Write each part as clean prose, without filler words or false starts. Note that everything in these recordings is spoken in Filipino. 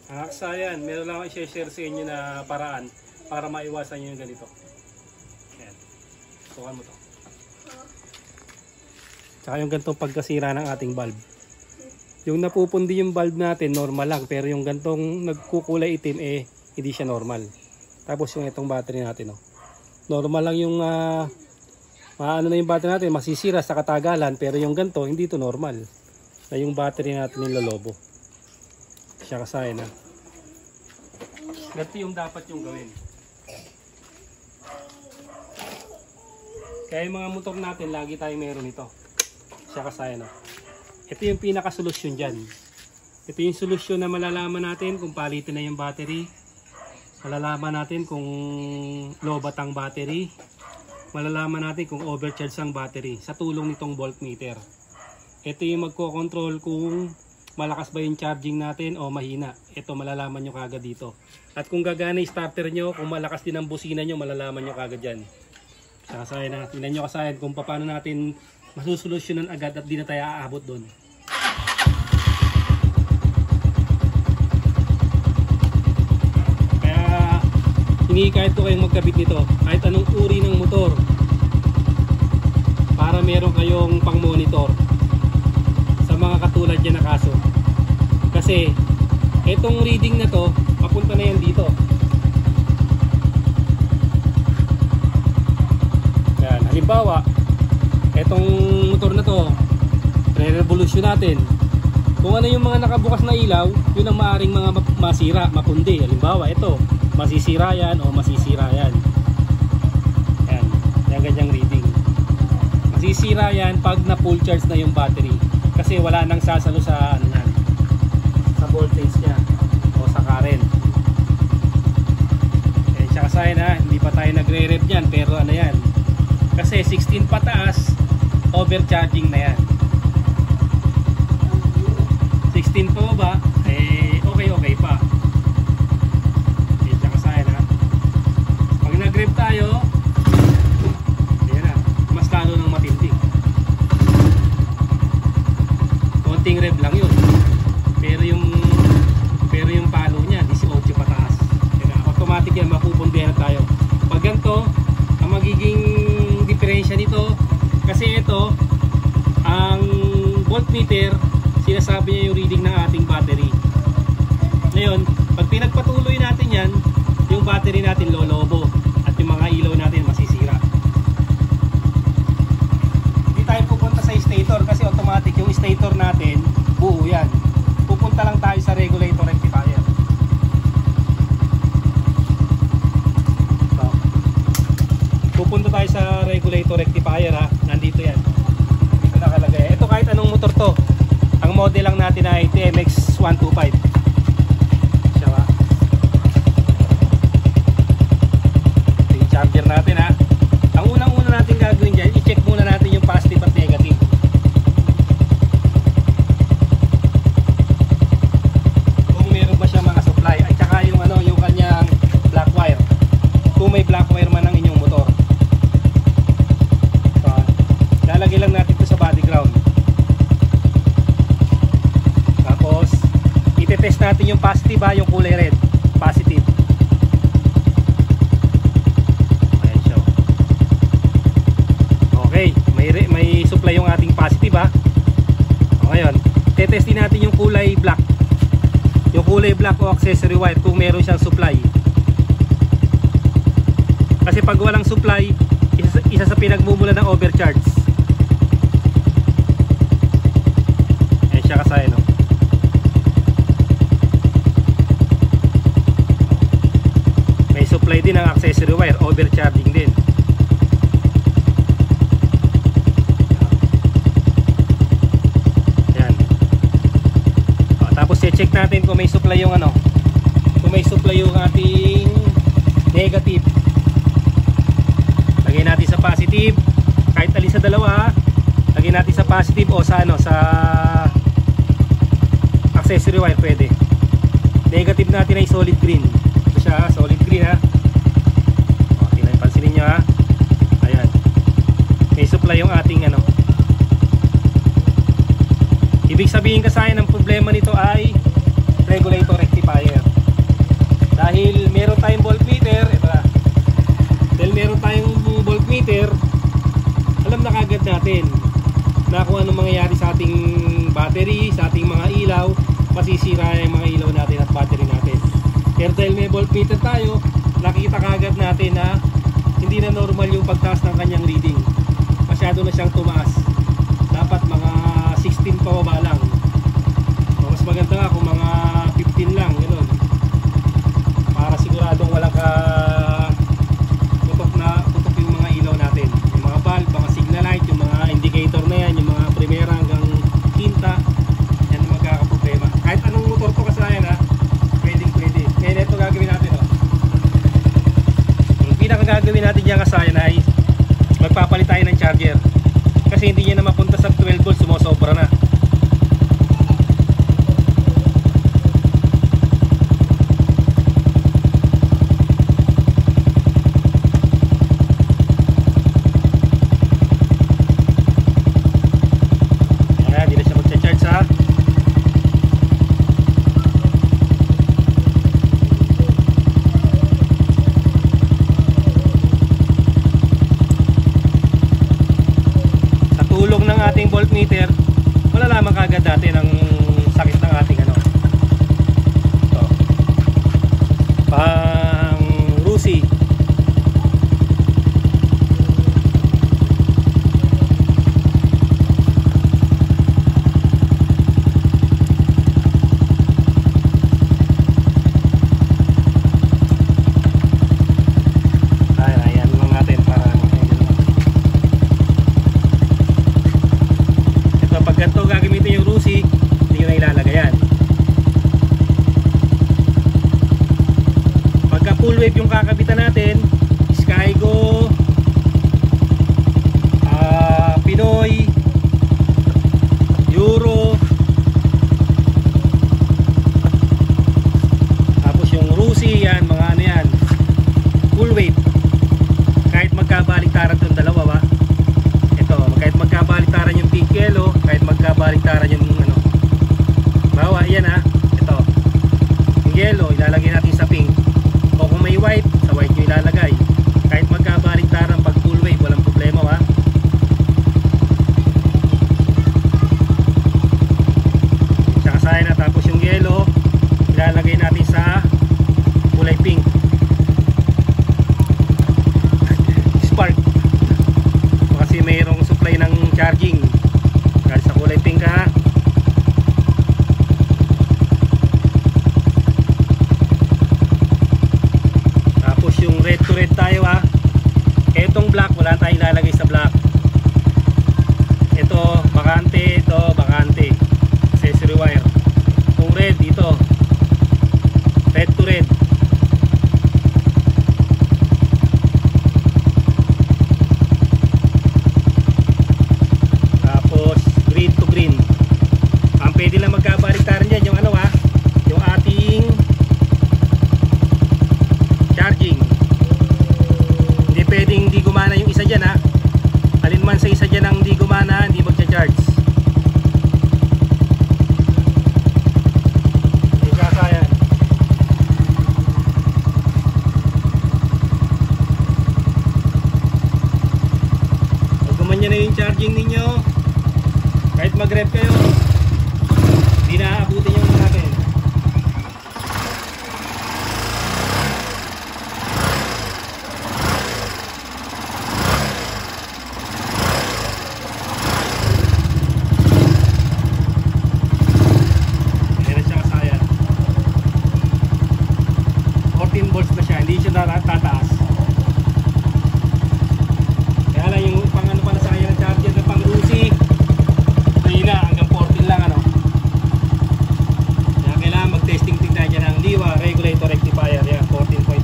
Aksayan, meron lang ako i-share sa inyo na paraan para maiwasan nyo yung ganito. Ayan. Sukan mo to. Tsaka yung ganitong pagkasira ng ating bulb. Yung napupundi yung bulb natin, normal lang. Pero yung ganitong nagkukulay itim, hindi siya normal. Tapos yung itong battery natin, normal lang yung maano na yung battery natin, masisira sa katagalan. Pero yung ganito, hindi to normal. Na yung battery natin yung lolobo. Siya kasayan na. Ganito yung dapat yung gawin. Kaya yung mga motor natin, lagi tayong meron ito. Siya kasayan na. Ito yung pinaka-solusyon dyan. Ito yung solusyon na malalaman natin kung palitin na yung battery. Malalaman natin kung lobat ang battery. Malalaman natin kung overcharge ang battery sa tulong nitong voltmeter. Ito yung magko-control kung malakas ba yung charging natin o mahina. Ito malalaman nyo kagad dito. At kung gagana yung starter nyo, kung malakas din ang busina nyo, malalaman nyo kagad dyan. Kasayan na. Tingnan nyo kasayan kung paano natin masusolusyonan agad at di na tayo aabot doon. Kaya hinihikayat ko kayong magkabit nito. Kahit anong uri ng motor. Para meron kayong pang monitor. Sa mga katulad yan na kaso. Kasi itong reading na to papunta na yan dito. Yan, halimbawa itong motor na to re-revolution natin. Kung ano yung mga nakabukas na ilaw, yun ang maaring mga masira, mapundi. Halimbawa ito, masisira yan o masisira yan. Yan, yan ganyang reading. Masisira yan pag na full charge na yung battery. Kasi wala nang sasalo sa ano yan, sa voltage niya o sa current. Eh, tsaka sayo na, hindi pa tayo nagre-rev yan, pero ano yan, kasi 16 pataas, overcharging na yan. 16 pa ba, okay pa. Eh, tsaka sayo na, pag nag-rev tayo, ayan na, mas lalo ng matindi. Konting rev lang yun. Pero yung palo niya 18 pataas. Kaya automatic yan, mapupundihan na tayo. Pag ganito, ang magiging diferensya nito, kasi ito ang voltmeter, sinasabi niya yung reading ng ating battery. Ngayon, pag pinagpatuloy natin yan, yung battery natin lolobo at yung mga ilaw natin masisira. Hindi tayo pupunta sa stator kasi automatic yung stator natin buo yan. Pupunta lang tayo sa regulator rectifier. So, pupunta tayo sa regulator rectifier, nandito yan. Dito nakalagay. Ito kahit anong motor to. Ang model lang natin ay TMX 125. Siya ba? Ito yung charger natin Ang unang-una natin gagawin dyan, i-check muna natin yung positive at negative. Kung may black wire man ang inyong motor. So, lalagay lang natin ito sa body ground. Tapos itetest natin yung positive, yung kulay red. Positive. Ayan siya. Okay, may supply yung ating positive O, ngayon, tetestin natin yung kulay black. Yung kulay black o accessory wire kung meron siyang supply. Kasi pag walang supply, isa sa pinagmumula ng overcharge. Ayan siya kasaya, May supply din ang accessory wire, overcharging din. Ayan. Tapos i-check natin kung may supply yung kung may supply yung ating negative. Lagay natin sa positive, kahit alin sa dalawa, lagay natin sa positive o sa sa accessory wire pwede. Negative natin ay solid green. Ito siya, solid green O, pansinin nyo Ayan. May supply yung ating Ibig sabihin kasi ang problema nito ay regulator rectifier. ating battery, sa ating mga ilaw, masisira yung mga ilaw natin at battery natin. Pero dahil may voltmeter tayo, nakita kagad natin na hindi na normal yung pagtaas ng kanyang reading. Masyado na siyang tumaas. Dapat mga 16 pababa lang. Mas maganda nga kung mga 15 lang, gano'n. Para siguradong walang tutok yung mga ilaw natin. Yung mga bulb, mga signal light, yung mga indicator na yan, yung mga primera hanggang quinta, yan ang magkakaproblema. Kahit anong motor to kasayan ha, pwede. Ngayon ito gagawin natin oh. Yung pinakagagawin natin dyan kasayan ay magpapalit tayo ng charger. Kasi hindi niya na mapunta sa 12 volts, sumosobra na. Voltmeter, malalaman kagad natin ang sakit ng ating ano. Ito. Pang Rusi. Ayan lang natin para ganito gagamitin yung Rusi, hindi nyo na ilalagay yan. Pagka full wave yung kakabitan natin, Skygo, Pinoy, Euro, tapos yung Rusi, yan, mga ano yan, full wave. Kahit magkabaliktaran itong dalawa ba, kahit magkabaliktaran yung big yellow, kahit magkabaliktaran yung ano, bawa yan ha, ito yung yellow ilalagay natin sa pink, o kung may white, sa white nyo ilalagay. Kahit magkabaliktaran pag full wave, walang problema ha. Tsaka sayo na, tapos yung yellow ilalagay natin sa kulay pink. Spark kasi mayroong supply ng charging kahit sa kulay pink ha. Tapos yung red to red tayo ha. Etong black wala tayong ilalagay sa black. Ito bakante, ito bakante, accessory wire. Itong red dito, red to red. Green to green. Ang pwede lang magkabaliktaran dyan yung ano ha, yung ating charging. Hindi pwedeng hindi gumana yung isa dyan ha. Alin man sa isa dyan ang hindi gumana, hindi magcha-charge. Hindi kasayan. Pag gumanya na yung charging ninyo, kahit mag-rev kayo, hindi naaabutin yung natin. Meron siya kasaya. 14 volts na siya, hindi siya tataas. Kaya lang yung pang ano pala sa kanya ng charger na pang Rusi, hanggang 14 lang ano. Kaya kailangan mag-testing tingnan dyan ng Liwa regulator rectifier yan, 14.1.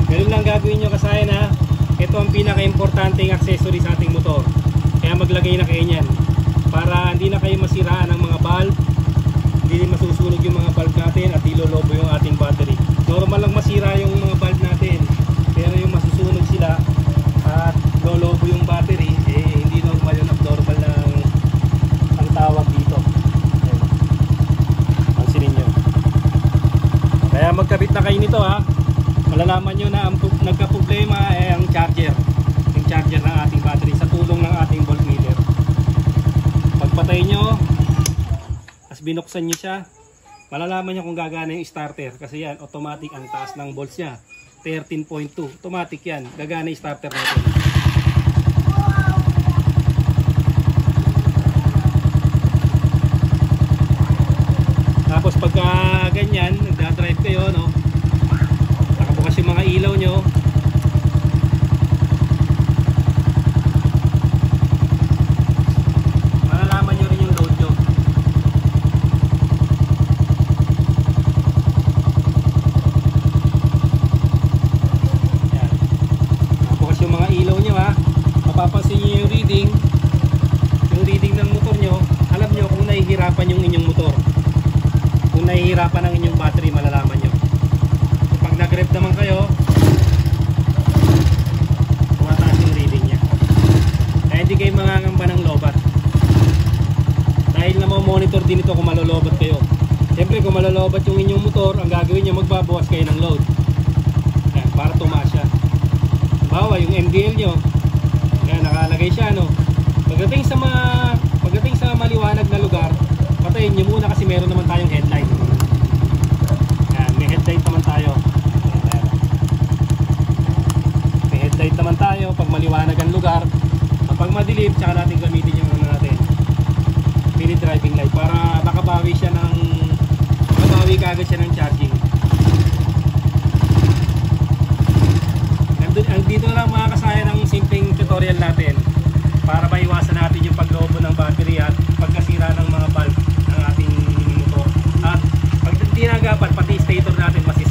Ganun lang gagawin nyo kasaya na. Ito ang pinaka-importanting accessory sa ating motor. Kaya maglagay na kayo nyan para hindi na kayo masiraan ng mga valve, hindi masusunog yung mga valve natin at ilolobo yung ating battery. Normal lang masira yung mga valve natin, pero yung masusunog sila at lolobo yung battery, hindi normal yun, abnormal ng ang tawag dito. Pansinin nyo. Kaya magkabit na kayo nito ha. Malalaman nyo na ang nagka-problema ay ang charger. Yung charger ng ating battery sa tulong ng ating voltmeter. Patayin nyo. As binuksan nyo siya, malalaman nyo kung gagana yung starter. Kasi yan, automatic ang taas ng volts niya. 13.2. Automatic yan. Gagana yung starter natin. Tapos pagka ganyan, nagdadrive kayo, no? Nakabukas yung mga ilaw nyo. Malalaman nyo rin yung load nyo. Yan. Nakabukas yung mga ilaw nyo, ha. Mapapansin nyo yung reading. Yung reading ng motor nyo. Alam nyo kung nahihirapan yung inyong motor. Kung nahihirapan ang inyong battery, malalaman nyo. Pag nag-rev naman kayo, tumataas yung reading nya. Kaya hindi kayo mangangamba ng lobat. Dahil monitor din ito kung malolobat kayo. Siyempre kung malolobat yung inyong motor, ang gagawin nyo, magbabawas kayo ng load. Yan, para tumaas siya. Bawa yung MDL nyo, yan, nakalagay siya, no? Pagdating sa maliwanag na lugar, patayin nyo muna kasi meron naman tayong headlight. Yan, may headlight naman tayo. May headlight naman tayo pag maliwanag ang lugar. Kapag madilim, tsaka natin gamitin yung ano natin, mini driving light para makabawi kaagad siya ng charging. Dito na lang mga kasaya ng simpleng tutorial natin para maiwasan natin yung paglobo ng battery at pagkasira ng mga valve ng ating motor. At pag tinagapan, pati stator natin masisira.